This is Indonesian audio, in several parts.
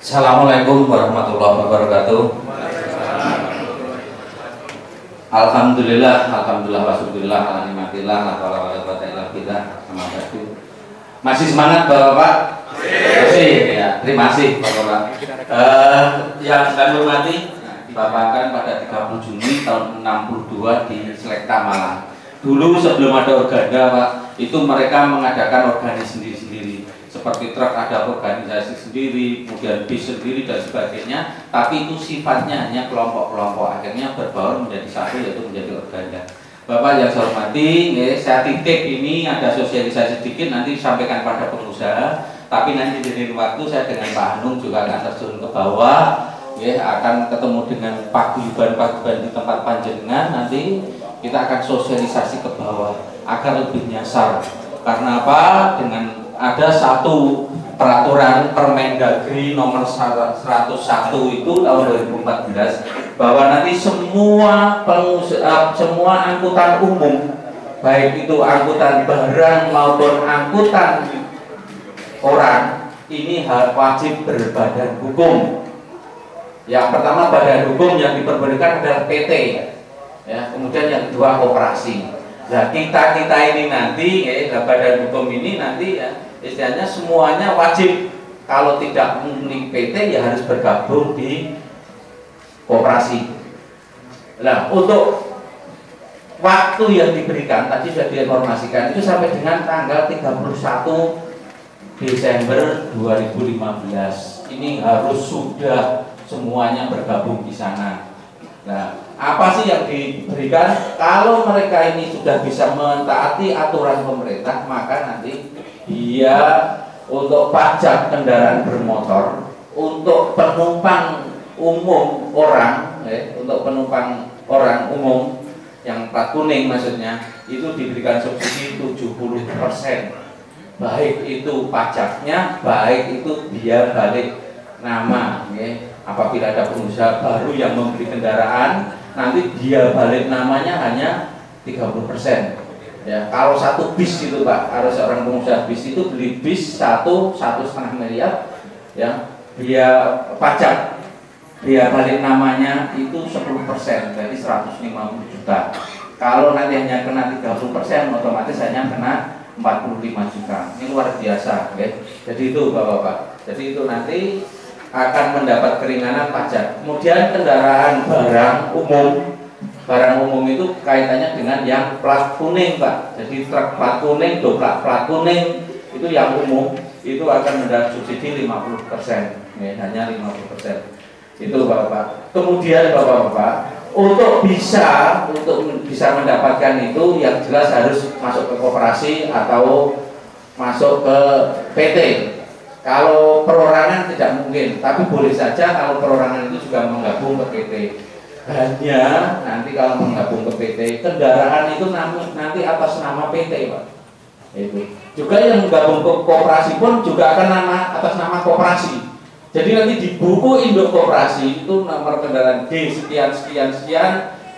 Assalamualaikum warahmatullahi wabarakatuh. Alhamdulillah wa syukurillah ala nikmatillah la haula wala quwwata illa billah. Masih semangat Bapak-bapak? Masih ya, terima kasih Bapak-bapak. Yang saya hormati, Bapak kan pada 30 Juni tahun 62 di Selekta Malang. Dulu sebelum ada Organda Pak, itu mereka mengadakan organisasi sendiri-sendiri. Seperti truk ada organisasi sendiri, kemudian bis sendiri dan sebagainya. Tapi itu sifatnya hanya kelompok-kelompok. Akhirnya berbaur menjadi satu, yaitu menjadi Organda. Bapak yang saya hormati, saya titip ini ada sosialisasi sedikit nanti disampaikan pada pengusaha. Tapi nanti di waktu saya dengan Pak Hanung juga akan terjun ke bawah, akan ketemu dengan paguyuban di tempat panjenengan. Nanti kita akan sosialisasi ke bawah agar lebih nyasar. Karena apa? Dengan ada satu peraturan Permendagri nomor 101 itu tahun 2014 bahwa nanti semua angkutan umum, baik itu angkutan barang maupun angkutan orang, ini wajib berbadan hukum. Yang pertama badan hukum yang diperbolehkan adalah PT, ya. Kemudian yang kedua koperasi. Nah kita ini nanti, badan hukum ini nanti ya, istilahnya semuanya wajib. Kalau tidak memiliki PT ya harus bergabung di koperasi. Nah untuk waktu yang diberikan tadi sudah diinformasikan itu sampai dengan tanggal 31 Desember 2015. Ini harus sudah semuanya bergabung di sana. Nah, apa sih yang diberikan? Kalau mereka ini sudah bisa mentaati aturan pemerintah, maka nanti dia untuk pajak kendaraan bermotor, untuk penumpang umum orang, untuk penumpang orang umum yang plat kuning maksudnya, itu diberikan subsidi 70%. Baik itu pajaknya, baik itu biaya balik nama. Apabila ada pengusaha baru yang membeli kendaraan, nanti dia balik namanya hanya 30%. Ya, kalau satu bis itu Pak, harus seorang pengusaha bis itu beli bis 1,5 miliar, ya, dia pajak, dia balik namanya itu 10%, jadi 150 juta. Kalau nanti hanya kena 30%, otomatis hanya kena 45 juta. Ini luar biasa, Jadi itu Bapak-bapak. Jadi itu nanti akan mendapat keringanan pajak. Kemudian kendaraan barang umum itu kaitannya dengan yang plat kuning Pak. Jadi truk plat kuning, dobrak plat kuning itu yang umum itu akan mendapat subsidi 50%, hanya 50%. Itu Bapak. Kemudian Bapak-bapak, untuk bisa mendapatkan itu yang jelas harus masuk ke koperasi atau masuk ke PT. Kalau perorangan tidak mungkin, tapi boleh saja kalau perorangan itu juga menggabung ke PT. Hanya nanti kalau menggabung ke PT, kendaraan itu nanti atas nama PT Pak. Itu. Juga yang menggabung ke koperasi pun juga akan atas nama koperasi. Jadi nanti di buku induk koperasi itu nomor kendaraan D sekian,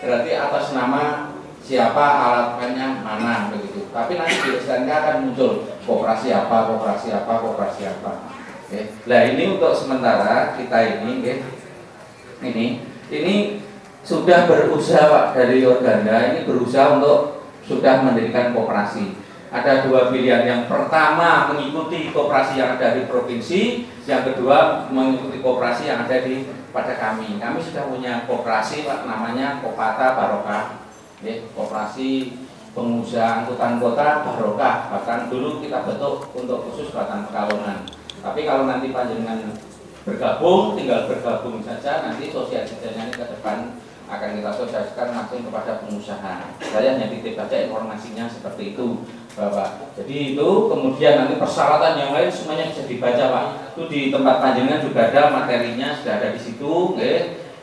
berarti atas nama siapa, alatnya mana begitu. Tapi nanti di STNK akan muncul koperasi apa. Nah ini untuk sementara kita ini sudah berusaha Pak, dari Organda ini berusaha untuk sudah mendirikan koperasi. Ada dua pilihan, yang pertama mengikuti koperasi yang ada di provinsi, yang kedua mengikuti koperasi yang ada pada kami. Kami sudah punya koperasi Pak, namanya Kopata Barokah, koperasi pengusaha angkutan kota Barokah. Bahkan dulu kita bentuk untuk khusus Batang Pekalongan. Tapi kalau nanti panjenengan bergabung, tinggal bergabung saja. Nanti sosialisasinya ke depan akan kita sosialisasikan langsung kepada pengusaha. Saya hanya titip saja informasinya seperti itu Bapak. Jadi itu kemudian nanti persyaratan yang lain semuanya bisa dibaca Pak. Itu di tempat panjenengan juga ada materinya, sudah ada di situ.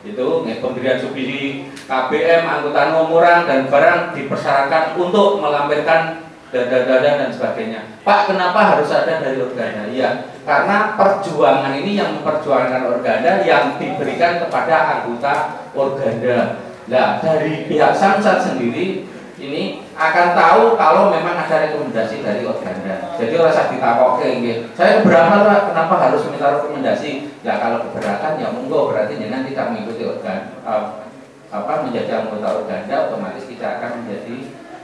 Itu pemberian subsidi KBM, angkutan umum orang dan barang dipersyaratkan untuk melampirkan dada dan sebagainya. Pak, kenapa harus ada dari Organda? Iya, karena perjuangan ini yang memperjuangkan Organda yang diberikan kepada anggota Organda. Nah, dari pihak Samsat sendiri ini akan tahu kalau memang ada rekomendasi dari organda. Jadi rasa ditakoke nggih. Saya keberatan Pak, kenapa harus minta rekomendasi? Ya kalau keberatan ya monggo, berarti jangan tidak mengikuti menjadi anggota organda, otomatis kita akan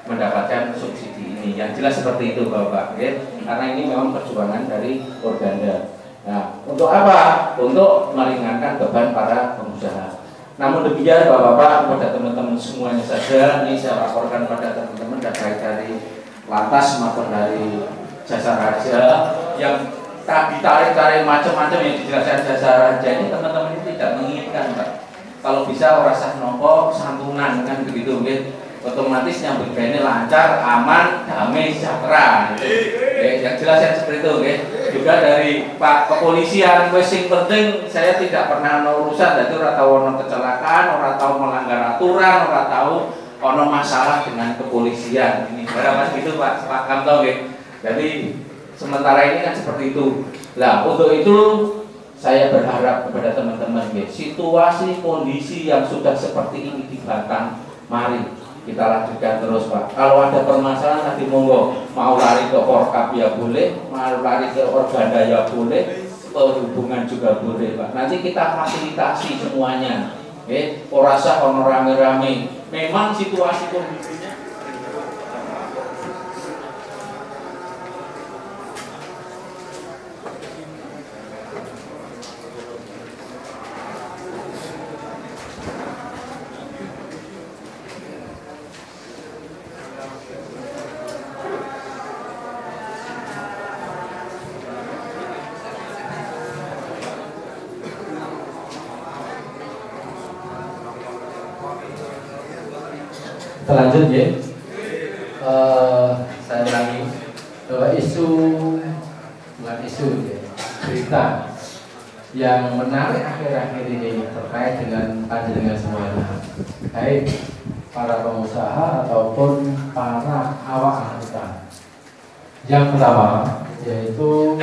mendapatkan subsidi ini. Yang jelas seperti itu Bapak, nggih. Karena ini memang perjuangan dari organda. Nah, untuk apa? Untuk meringankan beban para pengusaha. Namun demikian Bapak-Bapak, kepada teman-teman semuanya saja, ini saya laporkan pada teman-teman baik dari lantas maupun dari jasa raja yang ditarik-tarik macam-macam yang dijelaskan jasa raja ini, teman-teman ini tidak menginginkan Pak. Kalau bisa orang sah nopo santunan kan begitu, otomatis nyambut ini lancar, aman, damai, sejahtera. Yang jelas yang seperti itu, juga dari Pak Kepolisian, sing penting saya tidak pernah ada urusan, jadi orang tahu ono kecelakaan, orang tahu melanggar aturan, orang tahu ono masalah dengan kepolisian. Ini berapa gitu Pak Kamto, Jadi sementara ini kan seperti itu. Nah untuk itu saya berharap kepada teman-teman, situasi kondisi yang sudah seperti ini di Batang, mari kita lanjutkan terus Pak. Kalau ada permasalahan nanti monggo, mau lari ke Forkap ya boleh, mau lari ke organda ya boleh, perhubungan juga boleh Pak. Nanti kita fasilitasi semuanya, ora usah ono rame-rame. Memang situasi kondisinya lanjut ya. Saya ulangi bahwa bukan isu ya, berita yang menarik akhir-akhir ini terkait dengan panjenengan semuanya, baik para pengusaha ataupun para awak angkutan. Yang pertama yaitu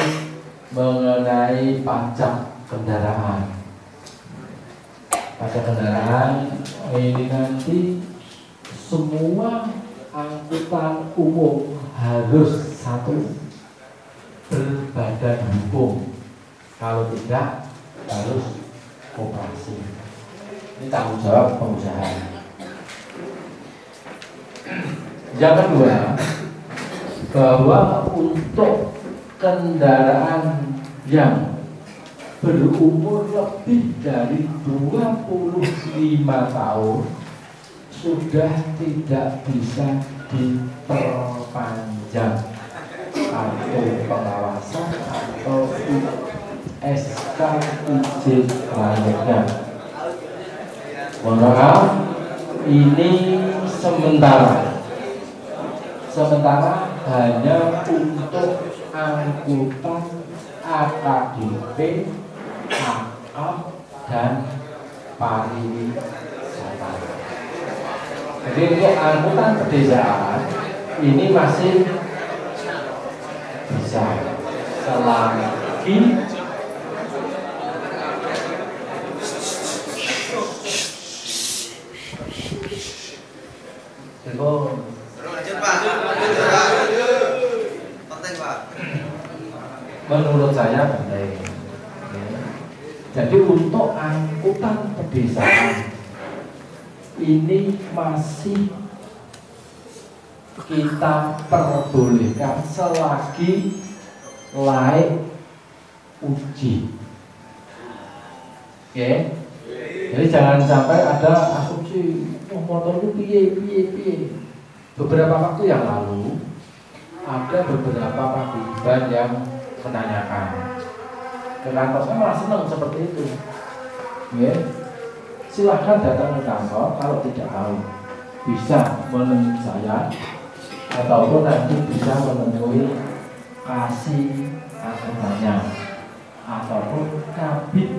mengenai pajak kendaraan. Pajak kendaraan ini nanti semua angkutan umum harus satu berbadan hukum, kalau tidak harus koperasi. Ini tanggung jawab pengusaha. Yang kedua, bahwa untuk kendaraan yang berumur lebih dari 25 tahun sudah tidak bisa diperpanjang kartu pengawasan atau SK izin lainnya. Mohon maaf, ini sementara hanya untuk angkutan AKDP, akap, dan pariwisata. Jadi untuk angkutan pedesaan ini masih bisa selagi menurut saya penting. Jadi untuk angkutan pedesaan ini masih kita perbolehkan selagi layak uji. Oke. Jadi jangan sampai ada asumsi motor itu piye. Beberapa waktu yang lalu ada beberapa paguyuban yang menanyakan. Ke kantor saya malah senang seperti itu. Ya. Silahkan datang ke kantor, kalau tidak tahu bisa menemui saya ataupun nanti bisa menemui kasih angkutannya ataupun kabit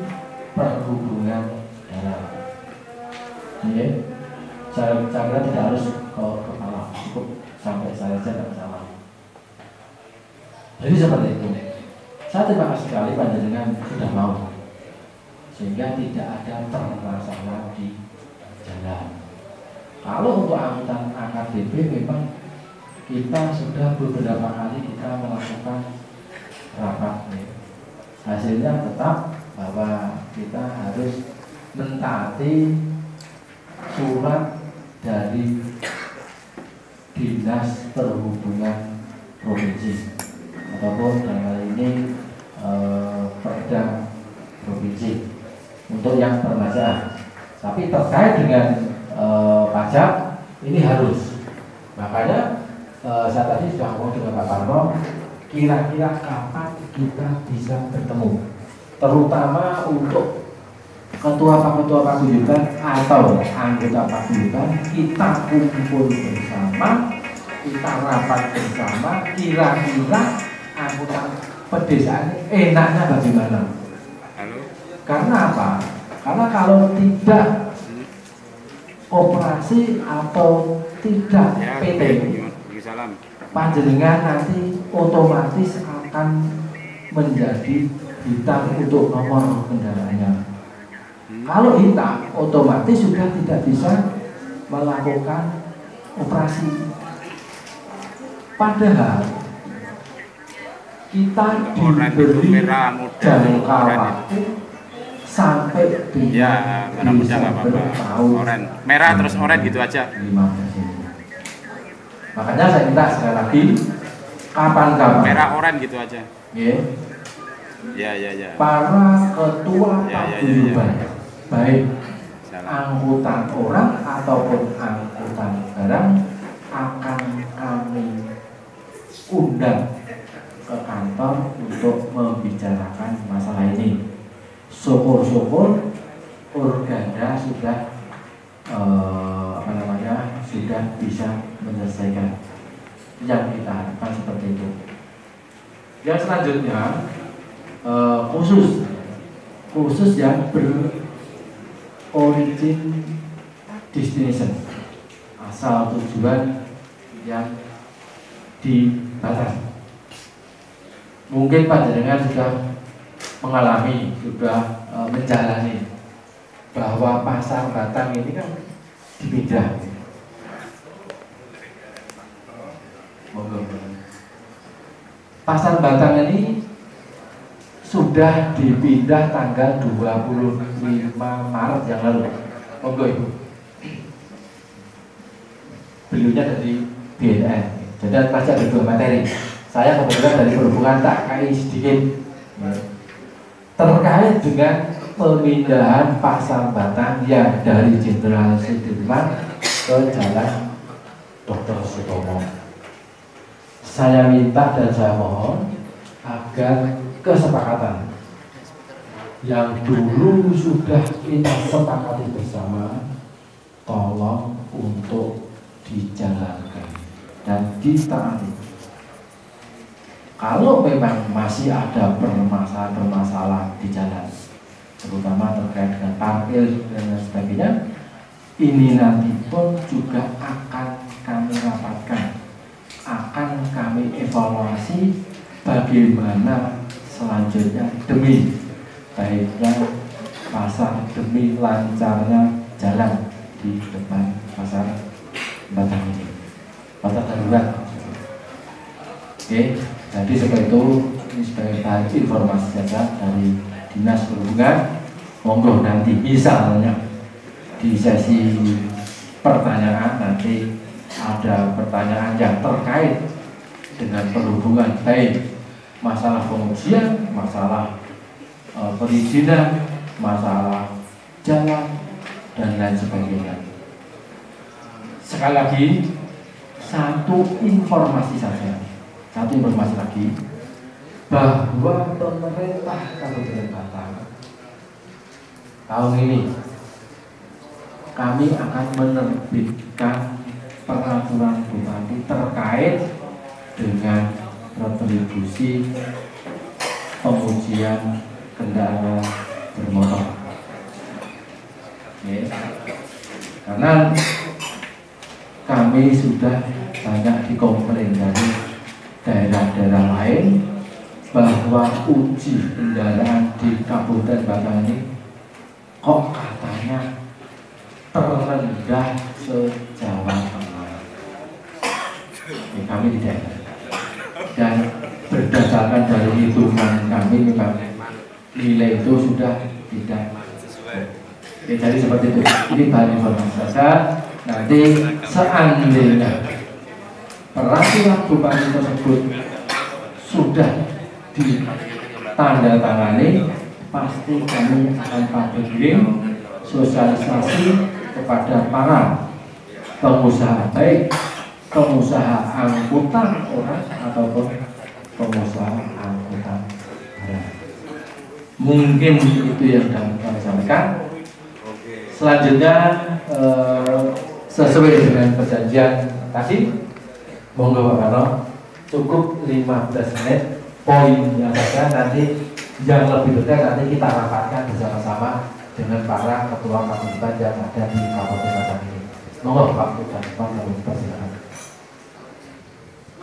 perhubungan darat. Ya. Saya kira tidak harus ke kepala, cukup sampai saya saja tidak salah. Jadi seperti itu. Saya terima kasih sekali panjenengan sudah mau, sehingga tidak ada permasalahan di jalan. Kalau untuk angkutan AKDP memang kita sudah beberapa kali kita melakukan rapat. Hasilnya tetap bahwa kita harus mentaati surat dari Dinas Perhubungan Provinsi ataupun dalam hal ini Perda Provinsi untuk yang permasalahan. Tapi terkait dengan pajak ini harus. Makanya saya tadi sudah ngomong dengan Pak Parno, kira-kira kapan kita bisa bertemu, terutama untuk ketua paguyuban atau anggota paguyuban, kita kumpul bersama, kita rapat bersama, kira-kira anggota pedesaan enaknya bagaimana. Karena apa? Karena kalau tidak koperasi atau tidak PT, panjenengan nanti otomatis akan menjadi hitam untuk nomor kendaraannya. Kalau hitam, otomatis sudah tidak bisa melakukan operasi. Padahal kita diberi jangka waktu sampai ya, Desember tahun oren. Merah terus oren gitu aja. 15 ini. Makanya saya minta sekali lagi, kapan-kapan Merah oren gitu aja. Ya, Ya. para ketua paguyuban, baik Salam. angkutan orang ataupun angkutan barang, akan kami undang ke kantor untuk membicarakan masalah ini. Syukur-syukur Organda sudah sudah bisa menyelesaikan. Yang kita harapkan seperti itu. Yang selanjutnya khusus yang berorigin destination, asal tujuan yang dibatasi. Mungkin panjenengan sudah mengalami, sudah menjalani bahwa pasar Batang ini kan dipindah. Pasar Batang ini sudah dipindah tanggal 25 Maret yang lalu. Monggo Ibu. Beliaunya dari BNN. Jadi pasti ada dua materi. Saya kebetulan dari perhubungan tak kai sedikit terkait dengan pemindahan pasar Batang yang dari Jenderal Sudirman ke Jalan Dr. Sutomo. Saya minta dan saya mohon agar kesepakatan yang dulu sudah kita sepakati bersama tolong untuk dijalankan dan ditaati. Kalau memang masih ada permasalahan di jalan, terutama terkait dengan parkir dan sebagainya, ini nanti pun juga akan kami rapatkan, akan kami evaluasi bagaimana selanjutnya demi baiknya pasar, demi lancarnya jalan di depan pasar Batang ini, pasar darurat. Oke, jadi seperti itu, ini sebagai bahan informasi saja dari Dinas Perhubungan. Monggo nanti misalnya di sesi pertanyaan nanti ada pertanyaan yang terkait dengan perhubungan, baik masalah pengujian, masalah perizinan, masalah jalan dan lain sebagainya. Sekali lagi, satu informasi lagi bahwa pemerintah Kabupaten Batang tahun ini kami akan menerbitkan peraturan bupati terkait dengan retribusi pengujian kendaraan bermotor. Karena kami sudah banyak dikomplain dari daerah-daerah lain bahwa uji kendaraan di Kabupaten Batang ini kok katanya terendah sejak kami di daerah. Dan berdasarkan dari hitungan kami memang nilai itu sudah tidak. Oke, jadi seperti itu. Ini bahan informasi saja. Nanti seandainya peraturan bupati tersebut sudah ditandatangani, pasti kami akan publish sosialisasi kepada para pengusaha, baik pengusaha angkutan orang ataupun pengusaha angkutan barang. Mungkin itu yang dapat kami sampaikan. Selanjutnya sesuai dengan perjanjian tadi, monggo Pak Kano, cukup 15 menit poinnya saja, nanti yang lebih detail nanti kita rapatkan bersama-sama dengan para ketua paguyuban yang ada di Kabupaten Batang ini. Monggo Pak dan Pak kami persilakan.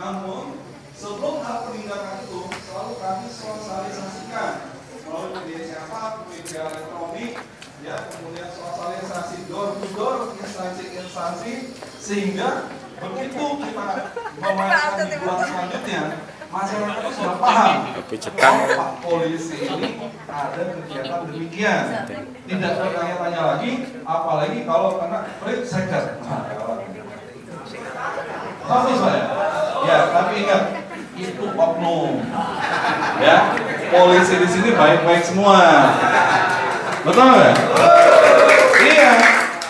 Namun sebelum hal penindakan itu selalu kami sosialisasikan melalui media apa, media elektronik, ya, kemudian sosialisasi door to door instansi-instansi, sehingga begitu kita memainkan di bulan selanjutnya, masyarakat itu sudah paham bahwa Pak Polisi ini ada kegiatan demikian. Tidak bertanya-tanya lagi, apalagi kalau kena free second. Maksud saya, ya, tapi ingat itu oknum. Ya, polisi di sini baik-baik semua. Betul nggak? Iya,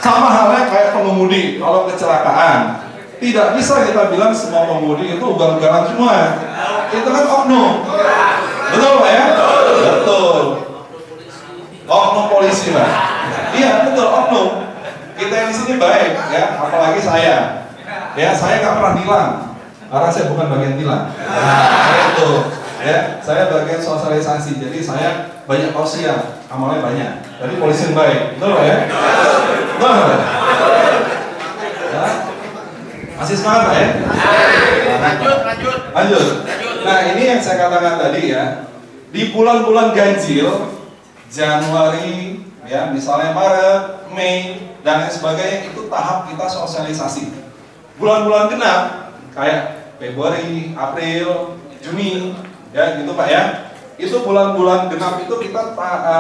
sama halnya kayak pengemudi kalau kecelakaan. Tidak bisa kita bilang semua pengemudi itu ugal-ugalan semua. Itu kan oknum. Betul Pak ya? Betul. Oknum polisi Pak. Iya betul oknum. Kita yang di sini baik ya, apalagi saya. Ya saya nggak pernah tilang, karena saya bukan bagian tilang. Itu. Ya, saya bagian sosialisasi, jadi saya banyak tausiah, amalnya banyak. Jadi polisi yang baik, betul Pak ya? Betul Pak? Ya? Masih semangat Pak ya? Lanjut. Nah ini yang saya katakan tadi ya, di bulan-bulan ganjil, Januari, ya misalnya Maret, Mei, dan lain sebagainya, itu tahap kita sosialisasi. Bulan-bulan genap, kayak Februari, April, Juni, ya gitu Pak ya. Itu bulan-bulan genap itu kita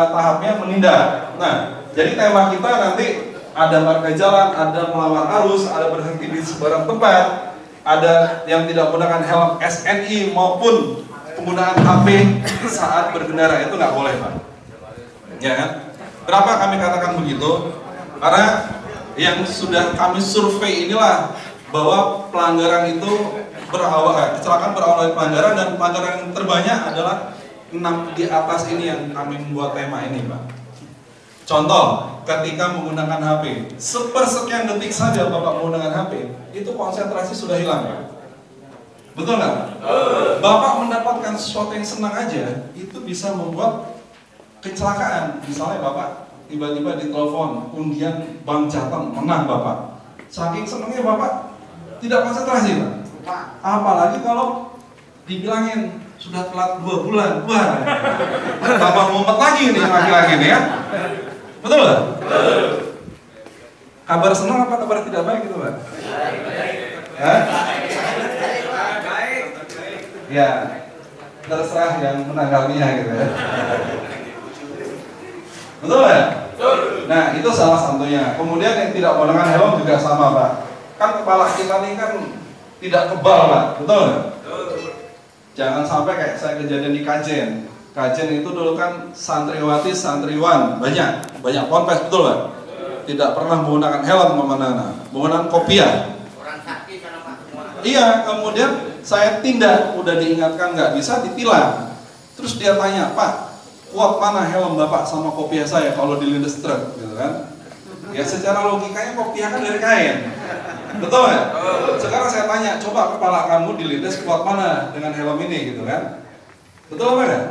tahapnya menindak. Nah, jadi tema kita nanti ada marka jalan, ada melawan arus, ada berhenti di sembarang tempat, ada yang tidak menggunakan helm SNI maupun penggunaan HP saat berkendara, itu nggak boleh Pak. Ya kan? Kenapa kami katakan begitu? Karena yang sudah kami survei inilah bahwa pelanggaran itu kecelakaan berawal dari pelanggaran, dan pelanggaran yang terbanyak adalah 6 di atas ini yang kami membuat tema ini Pak. Contoh, ketika menggunakan HP, sepersekian detik saja Bapak menggunakan HP, itu konsentrasi sudah hilang Pak. Betul nggak? Bapak mendapatkan sesuatu yang senang aja, itu bisa membuat kecelakaan. Misalnya Bapak tiba-tiba ditelepon undian Bank Jateng menang Bapak, saking senangnya Bapak tidak konsentrasi Pak. Apalagi kalau dibilangin sudah telat 2 bulan, wah, Bapak ngumpet lagi nih laki-laki nih ya. Betul nggak? Kabar senang apa kabar tidak baik itu Pak? Hah? Ya, terserah yang menanggapinya gitu ya. Betul ya? Nah itu salah satunya. Kemudian yang tidak menggunakan helm juga sama Pak. Kan kepala kita ini kan tidak kebal Pak, betul nggak? Jangan sampai kayak saya kejadian di Kajen. Kajen itu dulu kan santriwati, santriwan banyak ponpes, betul Pak? Tidak pernah menggunakan helm kemana-mana, menggunakan kopiah. Iya, kemudian saya tindak, udah diingatkan nggak bisa, ditilang. Terus dia tanya, Pak, kuat mana helm Bapak sama kopiah saya kalau dilindas truk, gitu kan? Ya secara logikanya kopiah kan dari kain, betul nggak? Sekarang saya tanya, coba kepala kamu dilindas kuat mana dengan helm ini, gitu kan? Betul apa enggak?